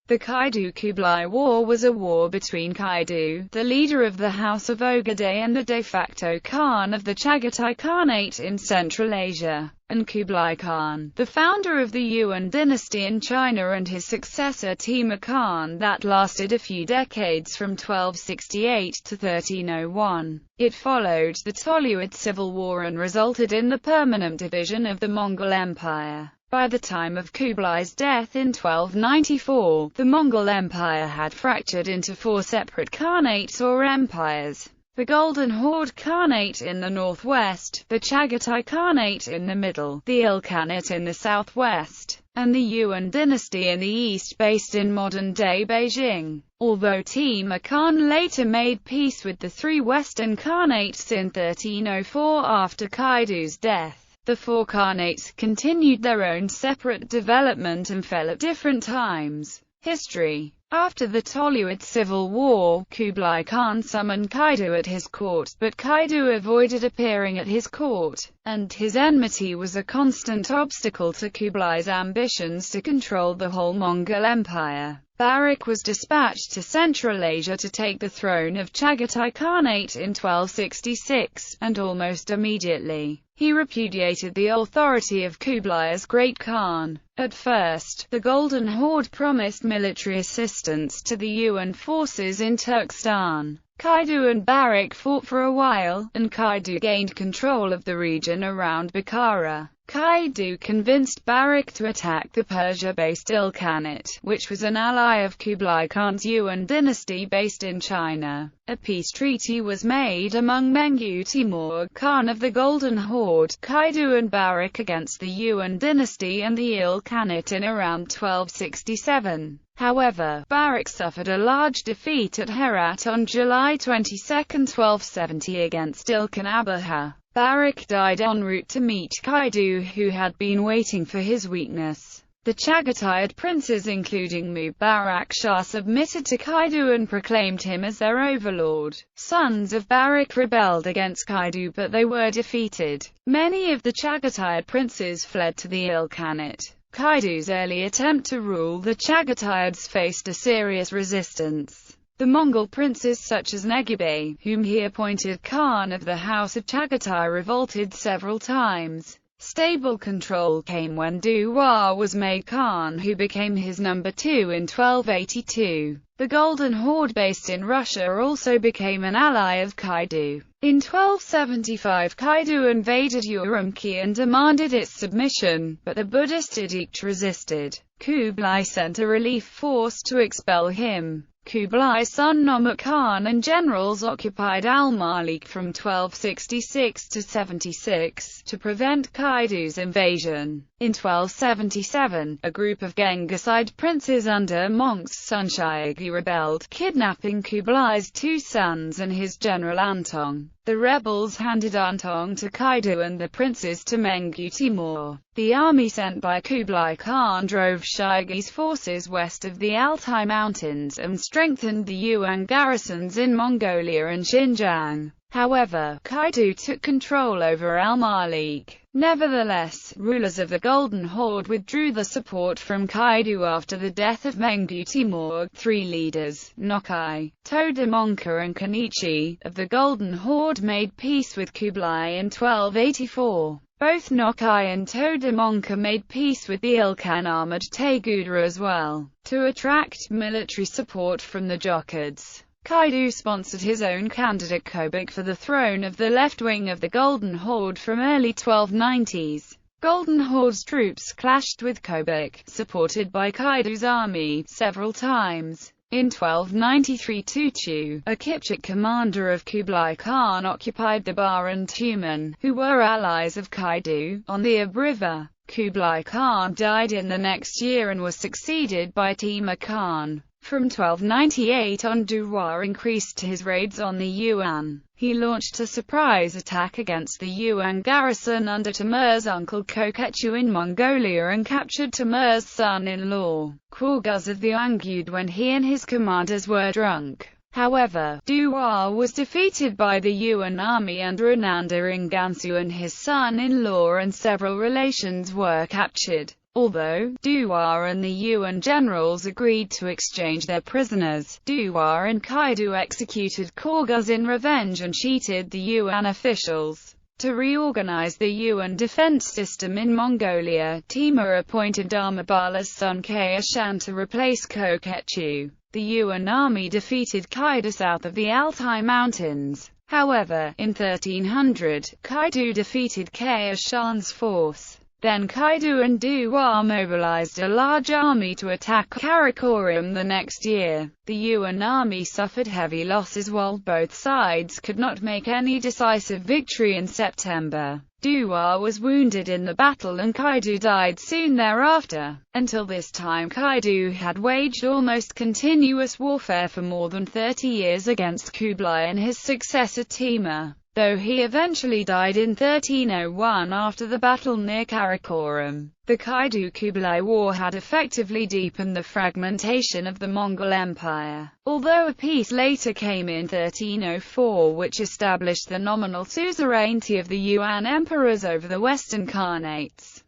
The Kaidu-Kublai War was a war between Kaidu, the leader of the House of Ogaday and the de facto Khan of the Chagatai Khanate in Central Asia, and Kublai Khan, the founder of the Yuan dynasty in China, and his successor Timur Khan, that lasted a few decades from 1268 to 1301. It followed the Toluid Civil War and resulted in the permanent division of the Mongol Empire. By the time of Kublai's death in 1294, the Mongol Empire had fractured into four separate khanates or empires: the Golden Horde Khanate in the northwest, the Chagatai Khanate in the middle, the Ilkhanate in the southwest, and the Yuan dynasty in the east, based in modern-day Beijing. Although Timur Khan later made peace with the three western khanates in 1304 after Kaidu's death, the four khanates continued their own separate development and fell at different times. History. After the Toluid Civil War, Kublai Khan summoned Kaidu at his court, but Kaidu avoided appearing at his court, and his enmity was a constant obstacle to Kublai's ambitions to control the whole Mongol Empire. Barak was dispatched to Central Asia to take the throne of Chagatai Khanate in 1266, and almost immediately, he repudiated the authority of Kublai as Great Khan. At first, the Golden Horde promised military assistance to the Yuan forces in Turkestan. Kaidu and Barak fought for a while, and Kaidu gained control of the region around Bukhara. Kaidu convinced Barak to attack the Persia-based Ilkhanate, which was an ally of Kublai Khan's Yuan dynasty based in China. A peace treaty was made among Mengu Timur Khan of the Golden Horde, Kaidu and Barak against the Yuan dynasty and the Ilkhanate in around 1267. However, Barak suffered a large defeat at Herat on July 22, 1270 against Ilkhan Abaha. Barak died en route to meet Kaidu, who had been waiting for his weakness. The Chagatai princes, including Mubarak Shah, submitted to Kaidu and proclaimed him as their overlord. Sons of Barak rebelled against Kaidu, but they were defeated. Many of the Chagatai princes fled to the Ilkhanate. Kaidu's early attempt to rule the Chagataids faced a serious resistance. The Mongol princes such as Negibei, whom he appointed Khan of the House of Chagatai, revolted several times. Stable control came when Duwa was made Khan, who became his number two in 1282. The Golden Horde based in Russia also became an ally of Kaidu. In 1275 Kaidu invaded Urumqi and demanded its submission, but the Buddhist edict resisted. Kublai sent a relief force to expel him. Kublai's son Nomuk Khan and generals occupied Al-Malik from 1266 to 76, to prevent Kaidu's invasion. In 1277, a group of Genghiside princes under monk's son Shayagi rebelled, kidnapping Kublai's two sons and his general Antong. The rebels handed Antong to Kaidu and the princes to Mengu Timur. The army sent by Kublai Khan drove Shayagi's forces west of the Altai Mountains and strengthened the Yuan garrisons in Mongolia and Xinjiang. However, Kaidu took control over Al-Malik. Nevertheless, rulers of the Golden Horde withdrew the support from Kaidu after the death of Mengu Timur. Three leaders, Nokai, Todemonka and Kenichi, of the Golden Horde made peace with Kublai in 1284. Both Nokai and Todemonka made peace with the Ilkhan armored Teguda as well, to attract military support from the Jochids. Kaidu sponsored his own candidate Kobuk for the throne of the left wing of the Golden Horde from early 1290s. Golden Horde's troops clashed with Kobuk, supported by Kaidu's army, several times. In 1293 Tuchu, a Kipchak commander of Kublai Khan, occupied the Bar and Tumen, who were allies of Kaidu, on the Ab River. Kublai Khan died in the next year and was succeeded by Timur Khan. From 1298 on, Duwa increased his raids on the Yuan. He launched a surprise attack against the Yuan garrison under Timur's uncle Koketchu in Mongolia and captured Timur's son-in-law, Kwarguz of the Angyud, when he and his commanders were drunk. However, Duwa was defeated by the Yuan army under Ananda in Gansu, and his son-in-law and several relations were captured. Although Duwa and the Yuan generals agreed to exchange their prisoners, Duwa and Kaidu executed Korguz in revenge and cheated the Yuan officials. To reorganize the Yuan defense system in Mongolia, Timur appointed Dharmabala's son Kayashan to replace Koketchu. The Yuan army defeated Kaidu south of the Altai Mountains. However, in 1300, Kaidu defeated Kayashan's force. Then Kaidu and Duwa mobilized a large army to attack Karakoram the next year. The Yuan army suffered heavy losses while both sides could not make any decisive victory in September. Duwa was wounded in the battle and Kaidu died soon thereafter. Until this time Kaidu had waged almost continuous warfare for more than 30 years against Kublai and his successor Timur, though he eventually died in 1301 after the battle near Karakoram. The Kaidu-Kublai War had effectively deepened the fragmentation of the Mongol Empire, although a peace later came in 1304 which established the nominal suzerainty of the Yuan emperors over the Western Khanates.